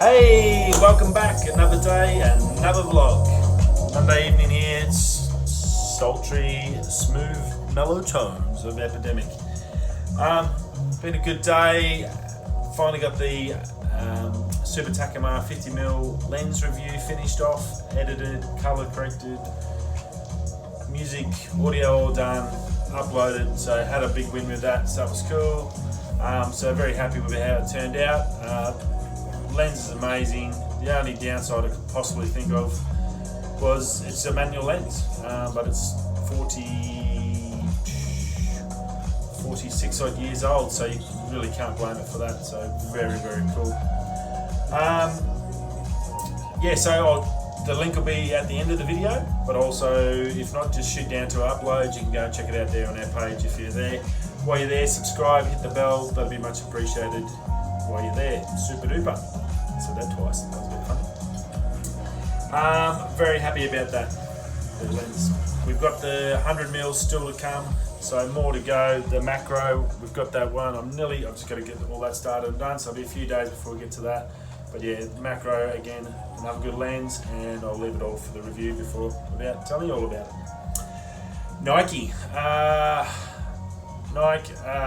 Hey, welcome back. Another day, another vlog. Monday evening here. It's sultry, smooth, mellow tones of epidemic. Been a good day. Finally got the Super Takumar 50mm lens review finished off, edited, color corrected, music, audio all done, uploaded. So had a big win with that. So that was cool. So very happy with how it turned out. Lens is amazing. The only downside I could possibly think of was it's a manual lens, but it's 46 odd years old, so you really can't blame it for that. So very, very cool. The link will be at the end of the video, but also if not, just shoot down to upload. You can go and check it out there on our page if you're there. While you're there, subscribe, hit the bell, that'd be much appreciated. While you're there, super duper. Said that twice, that was a bit funny. Very happy about that, the lens. We've got the 100mm still to come, so more to go. The macro, we've got that one. I've just got to get all that started and done, so it'll be a few days before we get to that. But yeah, macro, again, another good lens, and I'll leave it all for the review without telling you all about it. Nike.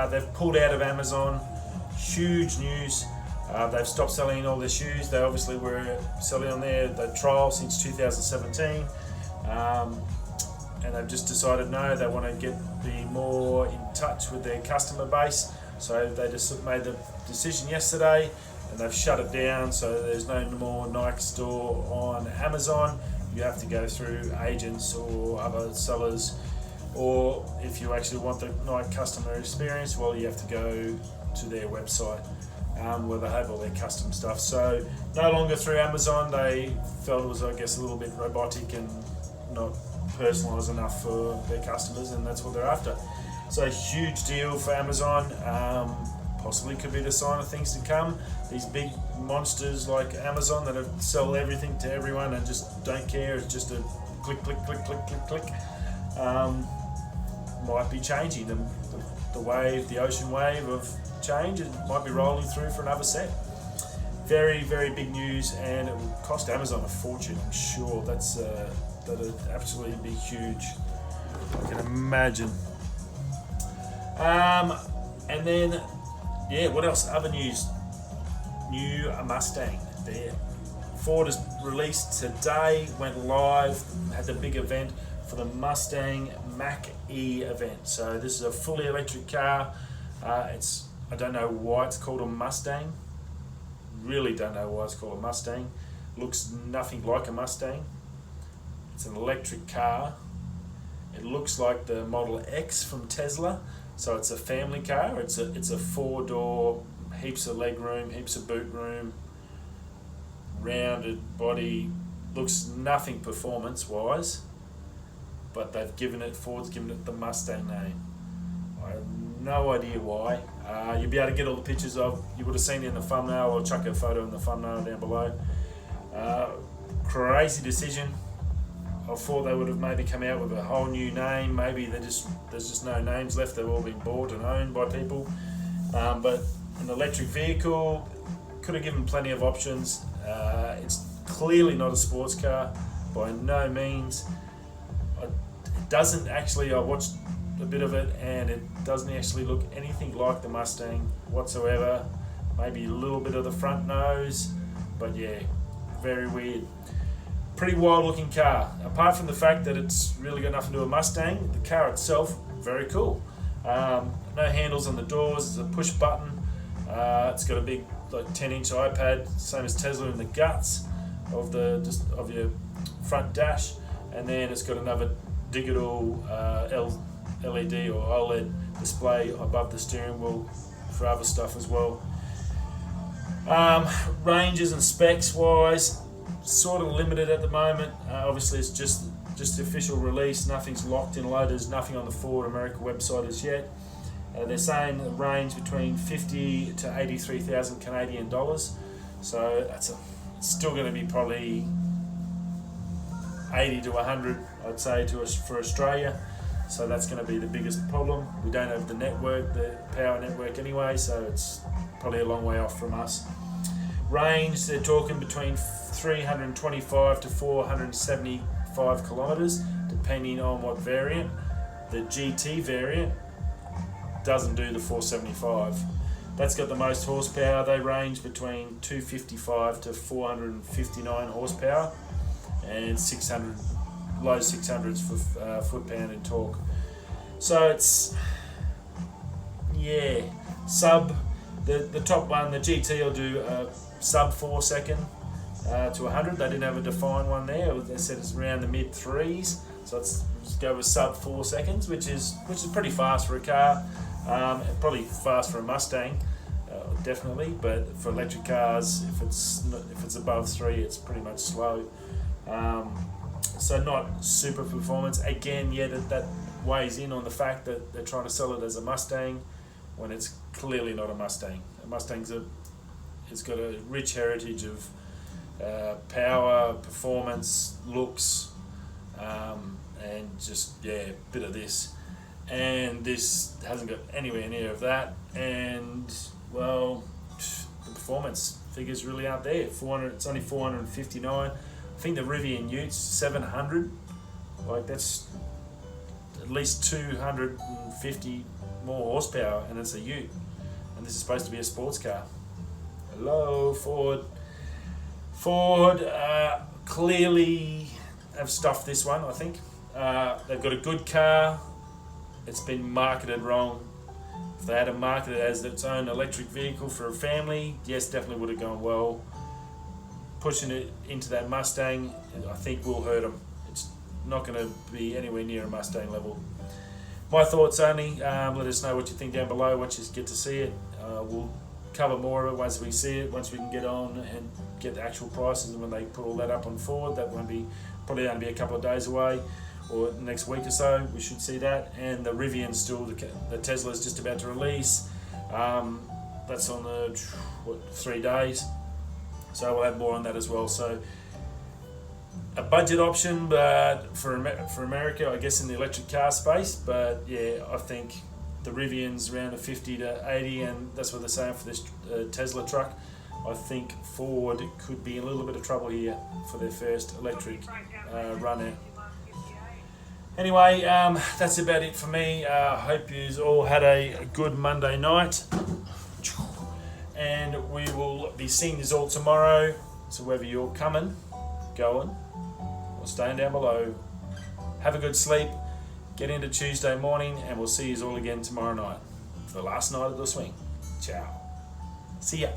They've pulled out of Amazon. Huge news. They've stopped selling all their shoes. They obviously were selling on the trial since 2017, and they've just decided no, they want to be more in touch with their customer base. So they just made the decision yesterday, and they've shut it down. So there's no more Nike store on Amazon. You have to go through agents or other sellers, or if you actually want the Nike customer experience, well, you have to go to their website. Where they have all their custom stuff. So no longer through Amazon. They felt it was, I guess, a little bit robotic and not personalised enough for their customers, and that's what they're after. So huge deal for Amazon. Possibly could be the sign of things to come. These big monsters like Amazon that sell everything to everyone and just don't care. It's just a click, click, click, click, click, click. Might be changing. The ocean wave of change, it might be rolling through for another set. Very, very big news, and it will cost Amazon a fortune, I'm sure. That'd absolutely be huge, I can imagine. And then, what else? Other news. New Mustang there. Ford has released today, went live, had the big event for the Mustang Mach E event. So this is a fully electric car. I don't know why it's called a Mustang. Really don't know why it's called a Mustang. Looks nothing like a Mustang. It's an electric car. It looks like the Model X from Tesla. So it's a family car. It's a 4-door, heaps of leg room, heaps of boot room, rounded body. Looks nothing performance-wise, but Ford's given it the Mustang name. I have no idea why. You'll be able to get all the pictures you would have seen it in the thumbnail. I'll chuck a photo in the thumbnail down below. Crazy decision. I thought they would have maybe come out with a whole new name. Maybe there's just no names left. They've all been bought and owned by people. But an electric vehicle, could have given plenty of options. It's clearly not a sports car, by no means. It doesn't actually, I watched a bit of it, and it doesn't actually look anything like the Mustang whatsoever. Maybe a little bit of the front nose, but yeah, very weird. Pretty wild looking car. Apart from the fact that it's really got nothing to do with Mustang, the car itself, very cool. No handles on the doors, it's a push button. It's got a big 10-inch iPad, same as Tesla in the guts of your front dash, and then it's got another digital LED or OLED display above the steering wheel for other stuff as well. Ranges and specs wise, sort of limited at the moment. Obviously it's just the official release. Nothing's locked and loaded. There's nothing on the Ford America website as yet. They're saying a range between 50 to 83,000 Canadian dollars. So it's still going to be probably 80 to 100, I'd say, for Australia. So that's going to be the biggest problem. We don't have the power network anyway, so it's probably a long way off from us. Range, they're talking between 325 to 475 kilometers, depending on what variant. The GT variant doesn't do the 475. That's got the most horsepower. They range between 255 to 459 horsepower and 600, low 600s for foot-pound in torque. So it's, yeah, the top one, the GT will do sub 4 second to 100. They didn't have a defined one there. They said it's around the mid 3s. So let's go with sub 4 seconds, which is pretty fast for a car. Probably fast for a Mustang, definitely. But for electric cars, if it's above 3, it's pretty much slow. So not super performance. Again, yeah, that weighs in on the fact that they're trying to sell it as a Mustang when it's clearly not a Mustang. A Mustang's it's got a rich heritage of power, performance, looks, and just, yeah, a bit of this. And this hasn't got anywhere near of that. And, well, the performance figures really aren't there. It's only 459. I think the Rivian Utes 700. Like, that's at least 250 more horsepower, and it's a Ute. And this is supposed to be a sports car. Hello, Ford. Ford clearly have stuffed this one, I think. They've got a good car. It's been marketed wrong. If they had marketed it as its own electric vehicle for a family, yes, definitely would have gone well. Pushing it into that Mustang, I think, will hurt them. It's not going to be anywhere near a Mustang level. My thoughts only. Let us know what you think down below once you get to see it. We'll cover more of it once we see it, once we can get on and get the actual prices, and when they put all that up on Ford, that won't be, probably only be a couple of days away, or next week or so, we should see that. And the Rivian's still, the Tesla's just about to release. That's on the 3 days, so we'll have more on that as well. So a budget option, but for America, I guess, in the electric car space. But yeah, I think the Rivian's around the 50 to 80, and that's what they're saying for this Tesla truck. I think Ford could be in a little bit of trouble here for their first electric run out. Anyway, that's about it for me. I hope you all had a good Monday night, and we will be seeing you all tomorrow. So whether you're coming, going, or staying down below, have a good sleep, get into Tuesday morning, and we'll see you all again tomorrow night for the last night of the swing. Ciao. See ya.